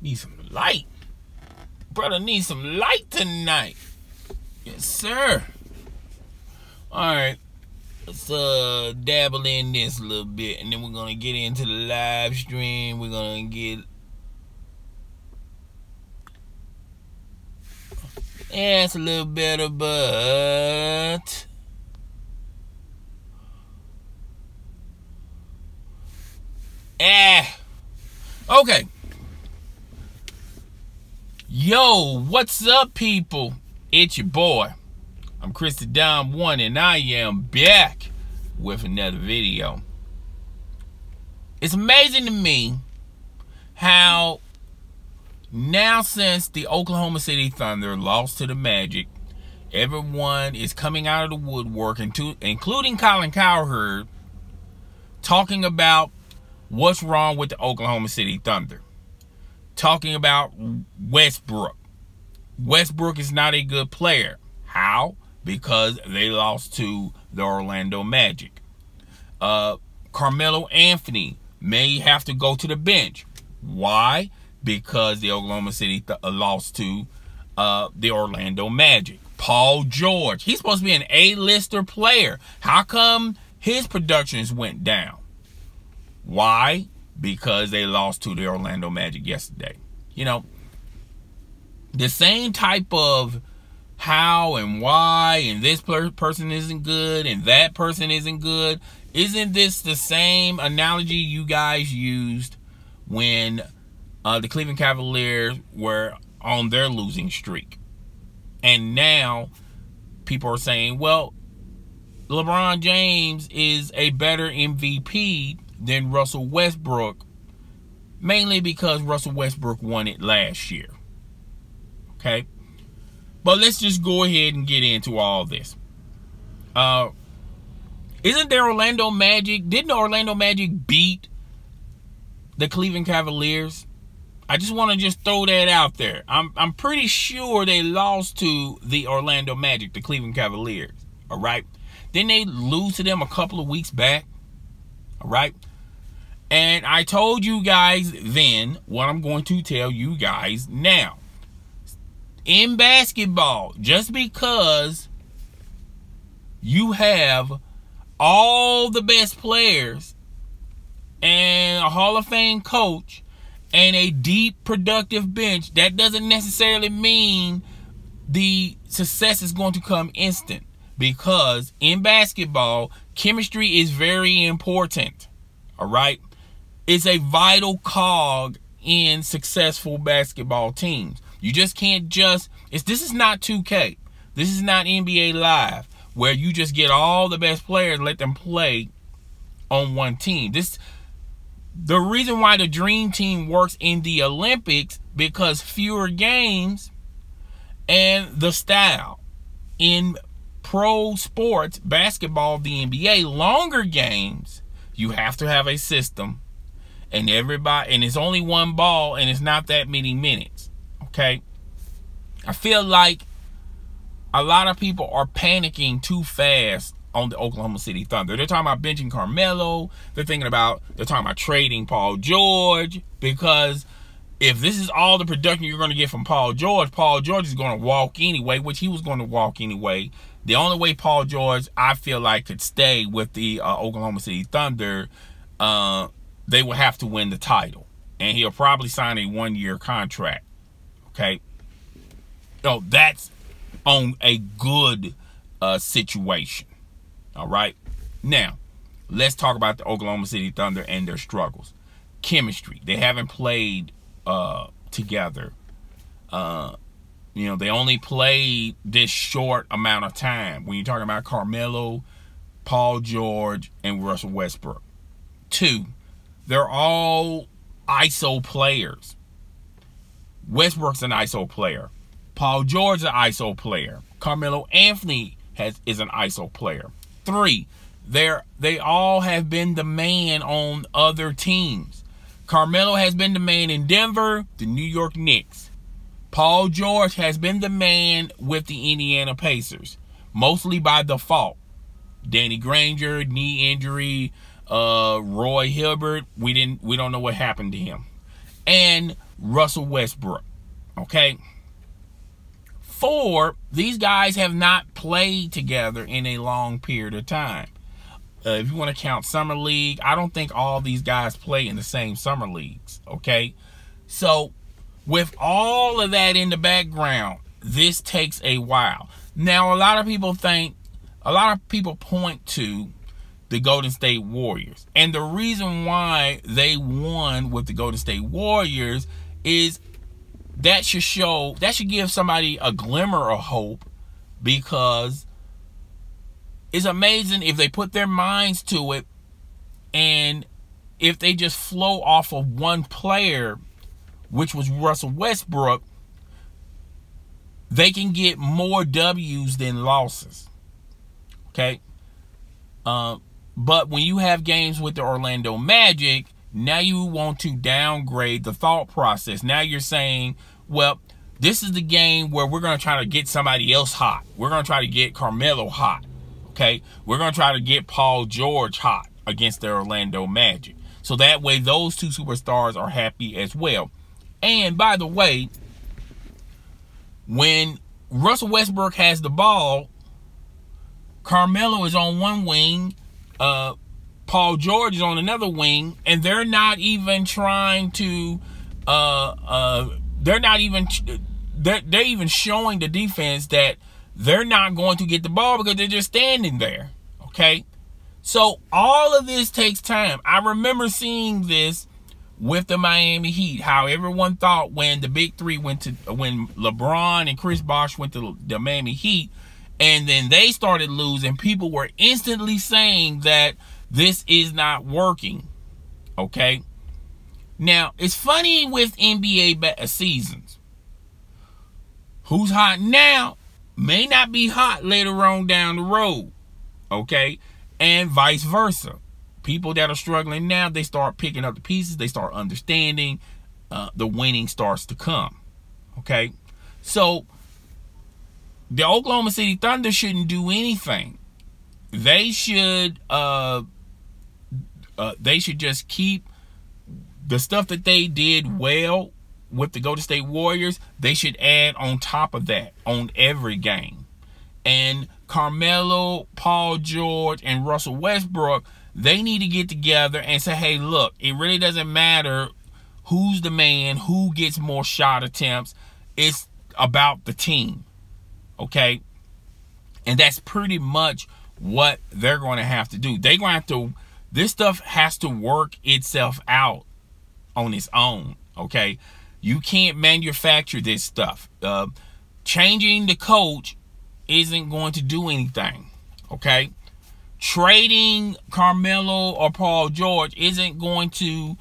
Need some light. Brother needs some light tonight. Yes, sir. Alright. Let's dabble in this a little bit, and then we're gonna get into the live stream. We're gonna get it's a little better, but okay. Yo, what's up, people? It's your boy. I'm Chris the Dom One, and I am back with another video. It's amazing to me how now, since the Oklahoma City Thunder lost to the Magic, everyone is coming out of the woodwork, including Colin Cowherd, talking about what's wrong with the Oklahoma City Thunder. Talking about Westbrook. Westbrook is not a good player. How? Because they lost to the Orlando Magic. Carmelo Anthony may have to go to the bench. Why? Because the Oklahoma City lost to the Orlando Magic. Paul George, he's supposed to be an A-lister player. How come his productions went down? Why? Because they lost to the Orlando Magic yesterday. You know, the same type of how and why, and this person isn't good and that person isn't good. Isn't this the same analogy you guys used when the Cleveland Cavaliers were on their losing streak? And now people are saying, well, LeBron James is a better MVP than Russell Westbrook, mainly because Russell Westbrook won it last year. Okay? But let's just go ahead and get into all this. Isn't there Orlando Magic? Didn't the Orlando Magic beat the Cleveland Cavaliers? I just want to just throw that out there. I'm pretty sure they lost to the Orlando Magic, the Cleveland Cavaliers. All right? Didn't they lose to them a couple of weeks back? All right? And I told you guys then what I'm going to tell you guys now. In basketball, just because you have all the best players and a Hall of Fame coach and a deep, productive bench, that doesn't necessarily mean the success is going to come instant. Because in basketball, chemistry is very important. All right? It's a vital cog in successful basketball teams. You just can't this is not 2K. This is not NBA Live, where you just get all the best players and let them play on one team. The reason why the Dream Team works in the Olympics, because fewer games and the style. In pro sports, basketball, the NBA, longer games, you have to have a system. And it's only one ball, and it's not that many minutes. Okay? I feel like a lot of people are panicking too fast on the Oklahoma City Thunder. They're talking about benching Carmelo. They're talking about trading Paul George, because if this is all the production you're going to get from Paul George is going to walk anyway, which he was going to walk anyway. The only way Paul George, I feel like, could stay with the Oklahoma City Thunder, they will have to win the title. And he'll probably sign a 1-year contract. Okay? So that's on a good situation. All right? Now, let's talk about the Oklahoma City Thunder and their struggles. Chemistry. They haven't played together. They only played this short amount of time. When you're talking about Carmelo, Paul George, and Russell Westbrook. 2, they're all ISO players. Westbrook's an ISO player. Paul George is an ISO player. Carmelo Anthony is an ISO player. 3, they all have been the man on other teams. Carmelo has been the man in Denver, the New York Knicks. Paul George has been the man with the Indiana Pacers, mostly by default. Danny Granger, knee injury, Roy Hibbert, we don't know what happened to him. and Russell Westbrook. Okay. 4, these guys have not played together in a long period of time. If you want to count summer league, I don't think all these guys play in the same summer leagues. Okay. So with all of that in the background, this takes a while. Now, a lot of people point to the Golden State Warriors. And the reason why they won with the Golden State Warriors is that should give somebody a glimmer of hope, because it's amazing if they put their minds to it, and if they just flow off of one player, which was Russell Westbrook, they can get more W's than losses. Okay? But when you have games with the Orlando Magic, now you want to downgrade the thought process. Now you're saying, well, this is the game where we're going to try to get somebody else hot. We're going to try to get Carmelo hot. Okay? We're going to try to get Paul George hot against the Orlando Magic. So that way those two superstars are happy as well. And by the way, when Russell Westbrook has the ball, Carmelo is on one wing, Paul George is on another wing, and they're not even trying to, they're even showing the defense that they're not going to get the ball because they're just standing there. Okay? So all of this takes time. I remember seeing this with the Miami Heat, how everyone thought when the big three when LeBron and Chris Bosh went to the Miami Heat, and then they started losing, people were instantly saying that this is not working. Okay? Now, it's funny with NBA seasons. Who's hot now may not be hot later on down the road. Okay? And vice versa. People that are struggling now, they start picking up the pieces. They start understanding. The winning starts to come. Okay? So, the Oklahoma City Thunder shouldn't do anything. They should just keep the stuff that they did well with the Golden State Warriors. They should add on top of that on every game. And Carmelo, Paul George, and Russell Westbrook, they need to get together and say, hey, look, it really doesn't matter who's the man, who gets more shot attempts. It's about the team. Okay? And that's pretty much what they're going to have to do. They're going to have to, this stuff has to work itself out on its own. Okay? You can't manufacture this stuff. Changing the coach isn't going to do anything. Okay? Trading Carmelo or Paul George isn't going to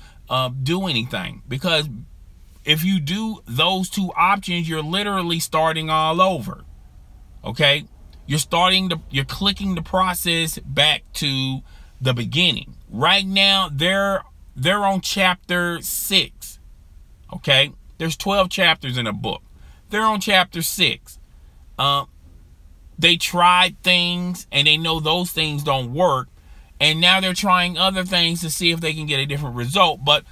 do anything, because if you do those two options, you're literally starting all over. Okay? You're clicking the process back to the beginning. Right now, they're on chapter 6. Okay? There's 12 chapters in a book. They're on chapter 6. They tried things and they know those things don't work, and now they're trying other things to see if they can get a different result. But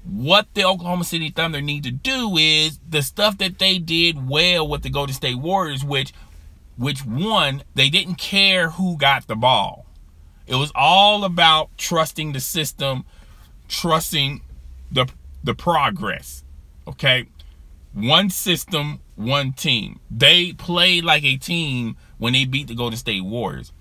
what the Oklahoma City Thunder need to do is the stuff that they did well with the Golden State Warriors, which one, they didn't care who got the ball. It was all about trusting the system, trusting the progress. Okay? One system, one team. They played like a team when they beat the Golden State Warriors.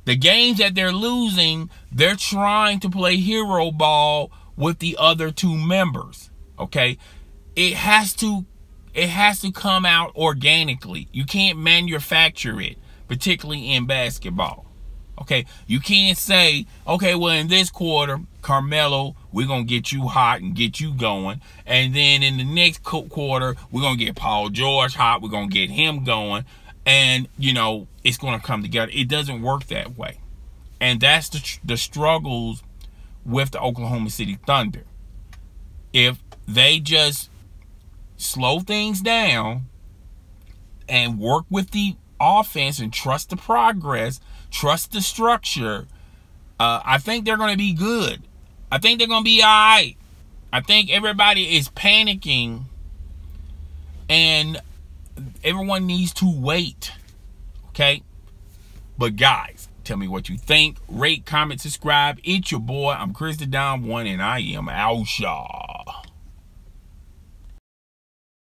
The games that they're losing, they're trying to play hero ball with the other two members. Okay? It has to come out organically. You can't manufacture it, particularly in basketball. Okay? You can't say, okay, well, in this quarter, Carmelo, we're going to get you hot and get you going. And then in the next quarter, we're going to get Paul George hot. We're going to get him going. And, you know, it's going to come together. It doesn't work that way. And that's the struggles with the Oklahoma City Thunder. If they just slow things down and work with the offense and trust the progress, trust the structure, I think they're going to be good. I think they're going to be all right. I think everybody is panicking, and everyone needs to wait. Okay? But guys, tell me what you think. Rate, comment, subscribe. It's your boy. I'm Chris the Don One, and I am out, y'all.